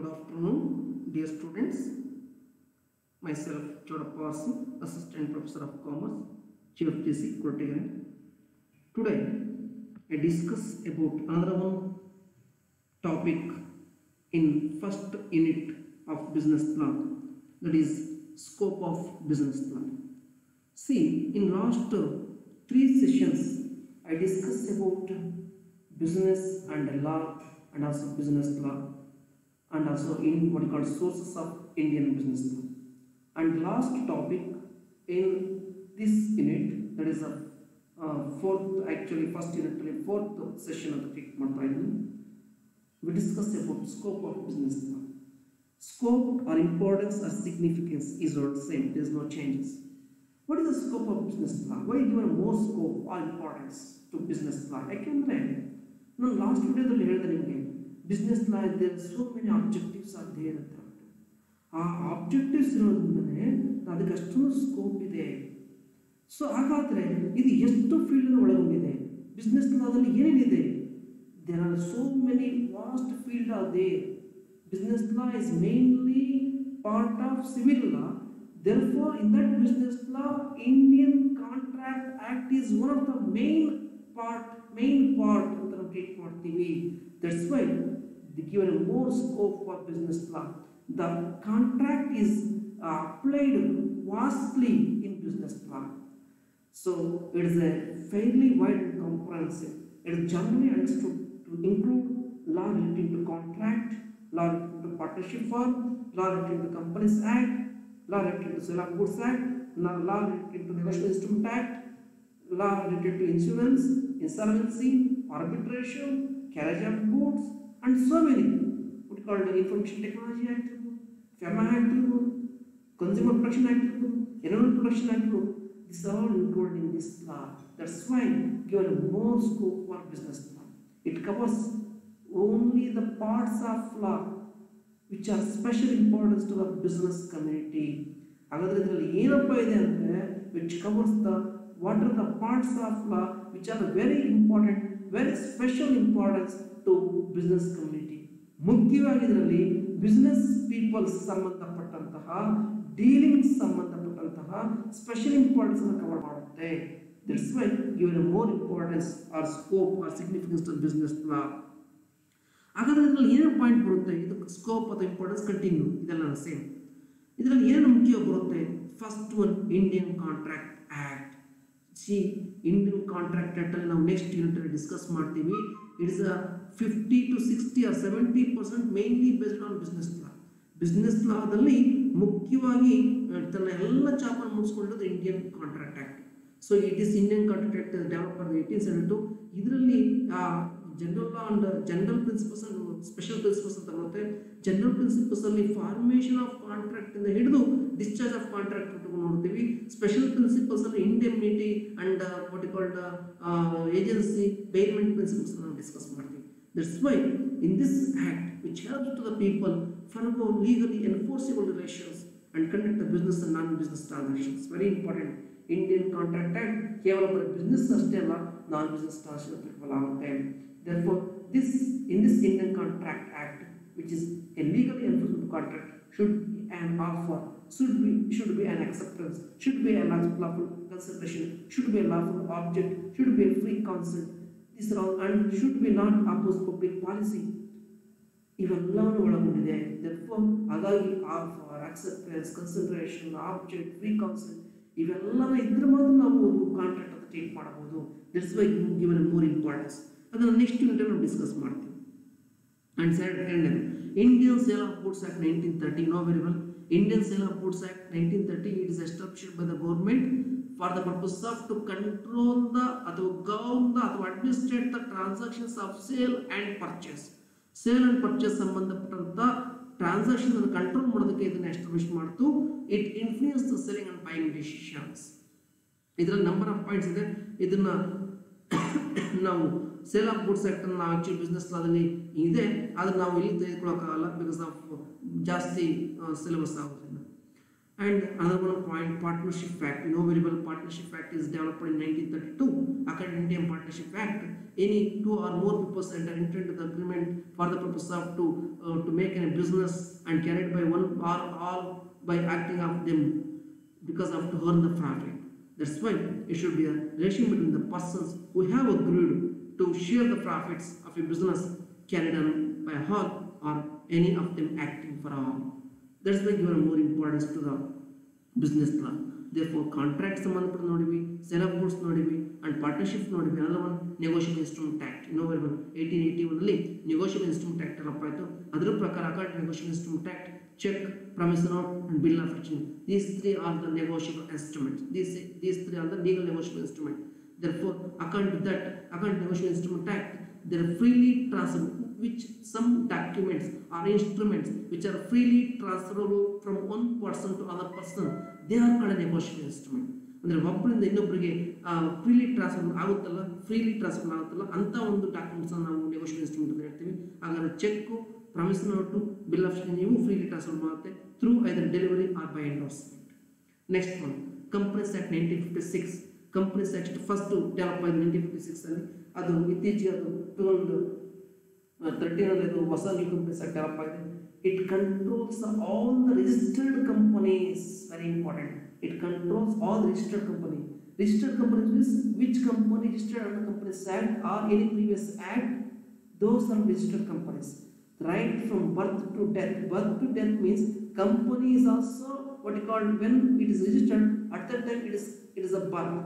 Good afternoon, dear students. Myself, Chodapasi, Assistant Professor of Commerce, GFTC, Kurtigan. Today, I discuss about another one topic in first unit of business plan, that is scope of business plan. See, in last three sessions, I discussed about business and law and also business law and also in what you call sources of Indian business law. And last topic in this unit, that is a first unit, fourth session of the take we discuss about scope of business law. Scope or importance or significance is all the same, there is no changes. What is the scope of business law? Why given more scope or importance to business law? I can say, no, last video the leader business law, there are so many objectives are there. Objectives ಅದಕ್ಕೆ ಅಷ್ಟೊಂದು scope ಇದೆ. So ಹಾಗಾದರೆ ಇದು ಎಷ್ಟು field ಒಳಗೊಂಡಿದೆ, business ಲಾದಲ್ಲಿ ಏನೇನಿದೆ? There are so many vast field are there. Business law is mainly part of civil law. Therefore, in that business law, Indian Contract Act is one of the main part ಅಂತ ನಾವು treat ಮಾಡ್ತೀವಿ. That's why they give more scope for business law. The contract is applied vastly in business law. So it is a fairly wide and comprehensive. It is generally understood to include law relating to contract, law relating to partnership firm, law relating to Companies Act, law relating to Sale of Goods Act, law relating to Negotiable Instrument Act, law related to insurance, insolvency, arbitration, carriage of goods, and so many. What we call the Information Technology Act, FEMA Act, Consumer Protection Act, Environmental Protection Act. These are all included in this law. That's why given more scope for business law. It covers only the parts of law which are special importance to the business community. Which covers what are the parts of law which are very important, very special importance to business community. ಮುಖ್ಯವಾಗಿ ಇದರಲ್ಲಿ business peoples ಸಂಬಂಧಪಟ್ಟಂತಹ dealings ಸಂಬಂಧಪಟ್ಟಂತಹ special importance ಅನ್ನು cover ಮಾಡುತ್ತೆ. That's why given more importance or scope or significance to business law. ಹಾಗಾದ್ರೆ ಇದರಲ್ಲಿ ಏನೇನು point ಬರುತ್ತೆ? ಇದು ಸ್ಕೋಪ್ ಅಥವಾ ಇಂಪಾರ್ಟೆನ್ಸ್ ಕಂಟಿನ್ಯೂ ಇದೆಲ್ಲ ಸೇಮ್. ಇದರಲ್ಲಿ ಏನು ಮುಖ್ಯ ಬರುತ್ತೆ? First one Indian contract act. C Indian contract act ಅಲ್ಲಿ ನಾವು ನೆಕ್ಸ್ಟ್ ಯೂನಿಟ್ ಅಲ್ಲಿ ಡಿಸ್ಕಸ್ ಮಾಡ್ತೀವಿ. It is a 50 to 60 or 70% mainly based on business law. Business law ದಲ್ಲಿ ಮುಖ್ಯವಾಗಿ ತನ್ನ ಎಲ್ಲ ಚಾಪನ್ನು ಮುಗಿಸ್ಕೊಳ್ಳೋದು Indian contract act. So it is Indian contract act develop ಆದ 1872. ಇದರಲ್ಲಿ general law and general principles and special principles ಅಂತ ಬರುತ್ತೆ. ಜನರಲ್ ಪ್ರಿನ್ಸಿಪಲ್ಸ್ ಅಲ್ಲಿ ಫಾರ್ಮೇಷನ್ ಆಫ್ ಕಾಂಟ್ರಾಕ್ಟ್ ಇಂದ ಹಿಡಿದು ಡಿಸ್ಚಾರ್ಜ್ ಆಫ್ ಕಾಂಟ್ರಾಕ್ಟ್ ನೋಡ್ತೀವಿ. ಸ್ಪೆಷಲ್ ಪ್ರಿನ್ಸಿಪಲ್ಸ್ ಅಲ್ಲಿ indemnity and what called agency bailment principles ನಾವು ಡಿಸ್ಕಸ್ ಮಾಡ್ತೀವಿ. That's why in this act which helps to the people forge legally enforceable relations and conduct the business and non business transactions. Very important. Indian contract act ಕೇವಲ business ಅಷ್ಟೇ ಅಲ್ಲ, ನಾನ್ business transaction applicable ಆಗುತ್ತೆ. Therefore, in this Indian Contract Act, which is a legally enforceable contract, should be an offer, should be an acceptance, should be a lawful consideration, should be a lawful object, should be a free consent. These are all, and should be not oppose public policy. ಇವೆಲ್ಲವನ್ನು ಒಳಗೊಂಡಿದೆ. Therefore, ಹಾಗಾಗಿ offer, acceptance, consideration, object, free consent ಇವೆಲ್ಲನ ಇದ್ರೆ ಮಾತ್ರ ನಾವು contract ಅಂತ treat ಮಾಡಬಹುದು. That's why given more importance. ಅದನ್ನು ನೆಕ್ಸ್ಟ್ ಯೂನಿಟ್ ನಾವು ಡಿಸ್ಕಸ್ ಮಾಡ್ತೀವಿ. And second Indian Sale of Goods Act 1930. No very well. Indian Sale of Goods Act 1930, it is established by the government for the purpose of to control the ಅಥವಾ govern the ಅಥವಾ administrate the transactions of sale and purchase. Sale and purchase ಸಂಬಂಧಪಟ್ಟಂತ transaction ಅನ್ನು control ಮಾಡೋದಕ್ಕೆ ಇದನ್ನ establish ಮಾಡ್ತು. It influence the selling and buying decisions. ಇದರಲ್ಲಿ number of points ಇದೆ. ಇದನ್ನ ನಾವು ಸೇಲ್ ಆಫ್ ಗೂಡ್ಸ್ ಆಕ್ಟ್ ಅನ್ನು ಆಕ್ಚುಲಿ ಬಿಸ್ನೆಸ್ ಲಾದಲ್ಲಿ ಇದೆ, ಆದ್ರೆ ನಾವು ಇಲ್ಲಿ ತೆಗೆದುಕೊಳ್ಳೋಕ್ಕಾಗಲ್ಲ ಬಿಕಾಸ್ ಆಫ್ ಜಾಸ್ತಿ ಸಿಲೆಬಸ್ ಆಗೋದ್ರಿಂದ. And another one point, Partnership Act. You know very well, Partnership Act is developed in 1932. According to Indian Partnership Act, any two or more people enter into the agreement for the purpose of to make a business and carried by one or all by acting of them because of to earn the profit. That's why it should be a relation between the persons who have agreed to share the profits of a business carried on by all or any of them acting for all. That's why given more importance to the business law. Therefore, contract ಸಂಬಂಧಪಟ್ಟ ನೋಡಿವಿ, sale of goods ನೋಡಿವಿ, and partnership ನೋಡಿವಿ. ಅದರ ಒಂದು negotiable instrument act ಇನ್ನೋವೇರ್ 1881 negotiable instrument act develop ಆಯಿತು. ಅದರ ಪ್ರಕಾರ according negotiable instrument act, cheque, promise note and bill of exchange, these three are the negotiable instruments. These three are the legal negotiable instruments. Therefore, according to that, according to negotiable instrument act, they are freely transferable, which some documents or instruments which are freely transferable from one person to other person, they are called a negotiable instrument. ಅಂದರೆ ಒಬ್ಬರಿಂದ ಇನ್ನೊಬ್ಬರಿಗೆ freely transfer ಆಗುತ್ತಲ್ಲ, ಅಂತ ಒಂದು documents ನಾವು negotiable instrument ಅಂತ ಹೇಳ್ತೀವಿ. ಹಾಗಾದ್ರೆ cheque, promise note, bill of exchange ಇವು ಫ್ರೀಲಿ ಟ್ರಾನ್ಸ್ಫರ್ ಮಾಡುತ್ತೆ through either delivery or by endorsement. Next one, Companies Act 1956. Companies Act first develop ಆಗಿದೆ 1956 ಅಲ್ಲಿ. ಅದು ಇತ್ತೀಚೆಗೆ ಅದು 2013 ಅಲ್ಲಿ ಅದು ಹೊಸ ನ್ಯೂ ಕಂಪನೀಸ್ ಆಕ್ಟ್ ಡೆವಲಪ್ ಆಗಿದೆ. It controls all the registered companies. Very important. It controls all the registered companies. Registered companies means which company registered under Companies Act or any previous act. Those are registered companies. Right from birth to death. Birth to death means company is also what you call when it is registered. At that time it is a birth,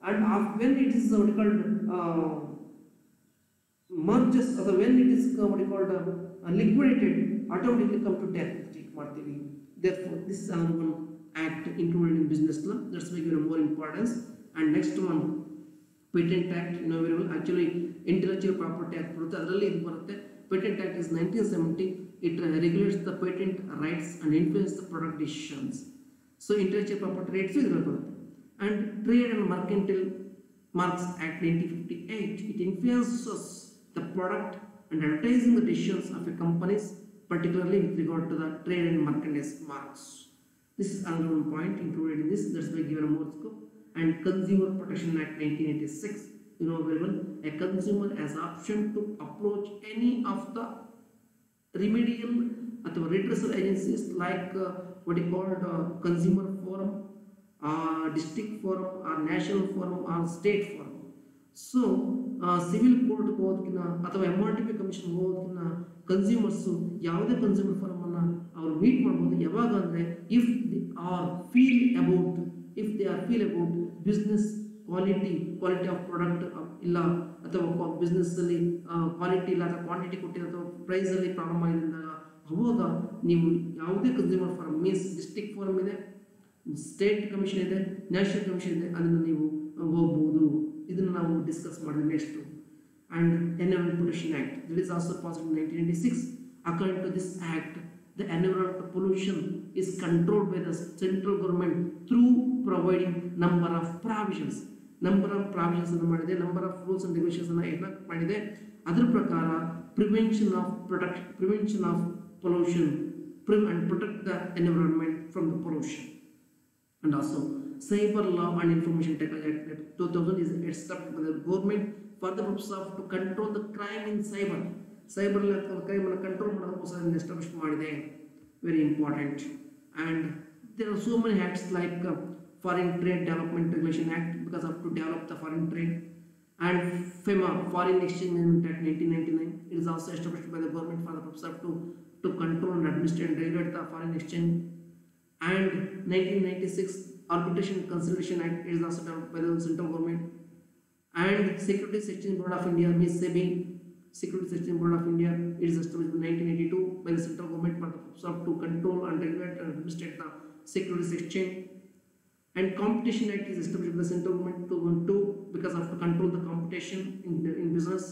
and when it is what you called merges, or when it is what you called liquidated, automatically come to death. Therefore, this is another one act included in business law. That's why given more importance. And next one, Patent Act. You know very well. Actually, Intellectual Property Act ಬರುತ್ತೆ, ಅದರಲ್ಲಿ ಇದು ಬರುತ್ತೆ. Patent Act is 1970. It regulates the patent rights and influence the product decisions. So intellectual property rights ಇದರಲ್ಲಿ ಬರುತ್ತೆ. And Trade and Mercantile Marks Act 1958. It influences the product and advertising the decisions of a companies, particularly with regard to the trade and merchandise marks. This is another one point included in this. That's why given a more scope. And Consumer Protection Act 1986. You know very well, a consumer has option to approach any of the remedial or redressal agencies like what is called consumer forum, district forum, or national forum, or state forum. So civil court ಹೋಗೋದಕ್ಕಿಂತ ಅಥವಾ MRTP commission ಹೋಗೋದಕ್ಕಿಂತ consumers ಯಾವುದೇ consumer forum ಅನ್ನ ಅವರು meet ಮಾಡ್ಬೋದು. ಯಾವಾಗ ಅಂದರೆ if they are feel about business quality of product ಇಲ್ಲ, ಅಥವಾ ಬಿಸ್ನೆಸ್ ಅಲ್ಲಿ ಕ್ವಾಲಿಟಿ ಇಲ್ಲ ಅಥವಾ ಕ್ವಾಂಟಿಟಿ ಕೊಟ್ಟಿಲ್ಲ ಅಥವಾ ಪ್ರೈಸ್ ಅಲ್ಲಿ ಪ್ರಾಬ್ಲಮ್ ಆಗಿದೆ ಅಂದಾಗ ಅವಾಗ ನೀವು ಯಾವುದೇ consumer forum means district forum ಇದೆ, ಸ್ಟೇಟ್ ಕಮಿಷನ್ ಇದೆ, ನ್ಯಾಷನಲ್ ಕಮಿಷನ್ ಇದೆ, ಅದನ್ನು ನೀವು ಹೋಗ್ಬೋದು. ಇದನ್ನು ನಾವು ಡಿಸ್ಕಸ್ ಮಾಡಿದ್ವಿ next. And Environmental Pollution Act, that is also passed in 1986. According to this act, the environmental pollution is controlled by the central government through providing number of provisions ಅನ್ನು ಮಾಡಿದೆ, number of rules and regulations ಅನ್ನು enact ಮಾಡಿದೆ. ಅದರ ಪ್ರಕಾರ prevention of pollution and protect the environment from the pollution. And also Cyber Law and Information Technology Act 2000 is established by the government for the purpose of to control the crime in cyber. Cyber crime ಅನ್ನು control ಮಾಡೋದಕ್ಕೋಸ್ಕರ establish ಮಾಡಿದೆ. Very important. And there are so many acts like Foreign Trade Development Regulation Act because of to develop the foreign trade, and FEMA, Foreign Exchange Management Act 1999. It is also established by the government for the purpose of to control and administrate and regulate the foreign exchange. And 1996 Arbitration and Conciliation Act is also developed by the central government. And Securities Exchange Board of India, means SEBI, Securities Exchange Board of India, it is established in 1982 by the central government for the purpose of to control and regulate and administrate the securities exchange. And Competition Act is established by the central government 2002 because of to control the competition in business,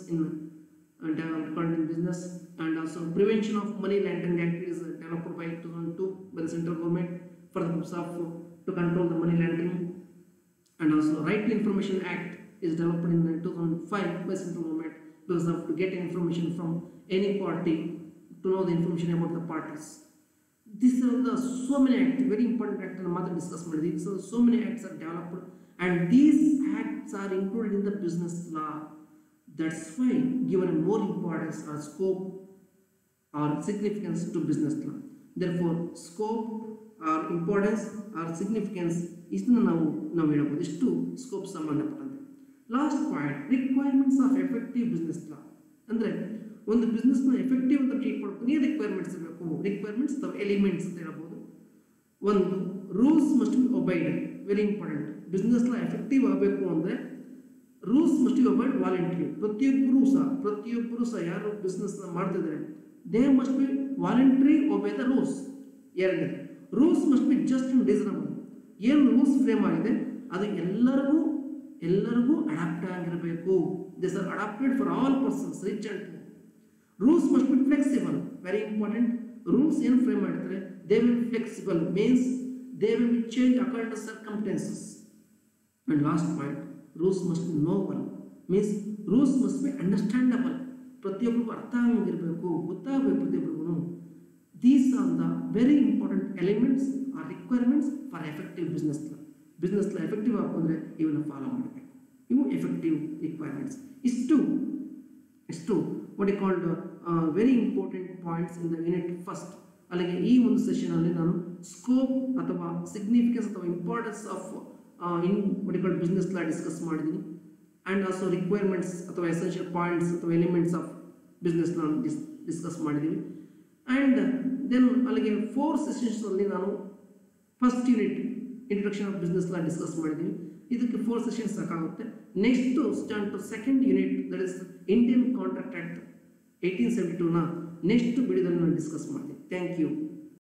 business. And also Prevention of Money Laundering Act is developed by 2002 by the central government for the purpose of to control the money laundering. And also Right to Information Act is developed in 2005 by central government because of to get information from any party, to know the information about the parties. These are the so many acts, very important acts and matter discuss ಮಾಡಿದ್ವಿ. So many acts are developed and these acts are included in the business law. That's why given more importance or scope or significance to business law. Therefore scope or importance or significance ಇದನ್ನು ನಾವು ಹೇಳಬಹುದು. ಇಷ್ಟು scope ಸಂಬಂಧಪಟ್ಟಂತೆ. Last point, requirements of effective business ಲಾ. ಅಂದರೆ ಒಂದು ಬಿಸ್ನೆಸ್ನ effective ಅಂತ treat ಮಾಡ್ಕೊಂಡು ಏನು ರಿಕ್ವೈರ್ಮೆಂಟ್ಸ್ ಇರಬೇಕು, ರಿಕ್ವೈರ್ಮೆಂಟ್ಸ್ ಅಥವಾ ಎಲಿಮೆಂಟ್ಸ್ ಅಂತ ಹೇಳ್ಬೋದು. ಒಂದು, rules must be obeyed, very important. Business law effective ಆಗಬೇಕು ಅಂದರೆ rules must be obeyed voluntary. ಪ್ರತಿಯೊಬ್ಬರು ಸಹ ಯಾರು ಬಿಸ್ನೆಸ್ನ ಮಾಡ್ತಿದ್ದಾರೆ they must be voluntary obey the rules. ಎರಡನೇದು, rules must be just and reasonable. ಏನು ರೂಲ್ಸ್ ಫ್ರೇಮ್ ಆಗಿದೆ ಅದು ಎಲ್ಲರಿಗೂ ಅಡಾಪ್ಟ್ ಆಗಿರಬೇಕು. This are adapted for all persons, rich and poor. Rules must be flexible, very important. Rules ಏನು frame ಮಾಡಿರ್ತಾರೆ they will flexible, means they will be change according to circumstances. And last point, rules must be knowable, means rules must be understandable. ಪ್ರತಿಯೊಬ್ಬರಿಗೂ ಅರ್ಥ ಆಗಿರಬೇಕು, ಗೊತ್ತಾಗಬೇಕು ಪ್ರತಿಯೊಬ್ಬರಿಗೂ. These are the very important elements or requirements for effective business law. Business law effective ಆಗಬೇಕಂದ್ರೆ ಇವನ್ನ follow ಮಾಡಬೇಕು. ಇವು effective requirements. ಇಷ್ಟು what I called very important points in the unit first. ಅಲ್ಲಿಗೆ ಈ ಒಂದು ಸೆಷನ್ ಅಲ್ಲಿ ನಾನು ಸ್ಕೋಪ್ ಅಥವಾ ಸಿಗ್ನಿಫಿಕೆನ್ಸ್ ಅಥವಾ importance of in what I called business law discuss ಮಾಡಿದ್ದೀನಿ. ಅಂಡ್ ಆಲ್ಸೋ ರಿಕ್ವೈರ್ಮೆಂಟ್ಸ್ ಅಥವಾ ಎಸೆನ್ಷಿಯಲ್ ಪಾಯಿಂಟ್ಸ್ ಅಥವಾ elements of business law discuss ಮಾಡಿದ್ದೀವಿ. ಆ್ಯಂಡ್ ದೆನ್ ಅಲ್ಲಿಗೆ 4 ಸೆಷನ್ಸ್ನಲ್ಲಿ ನಾನು first unit introduction of business law discuss ಮಾಡಿದ್ದೀವಿ. ಇದಕ್ಕೆ 4 ಸೆಷನ್ಸ್ ಸಾಕಾಗುತ್ತೆ. Next start to second unit, that is Indian contract act 1872ನ ನೆಕ್ಸ್ಟ್ ವಿಡಿಯೋದಲ್ಲಿ ನಾನು ಡಿಸ್ಕಸ್ ಮಾಡ್ತೀನಿ. Thank you.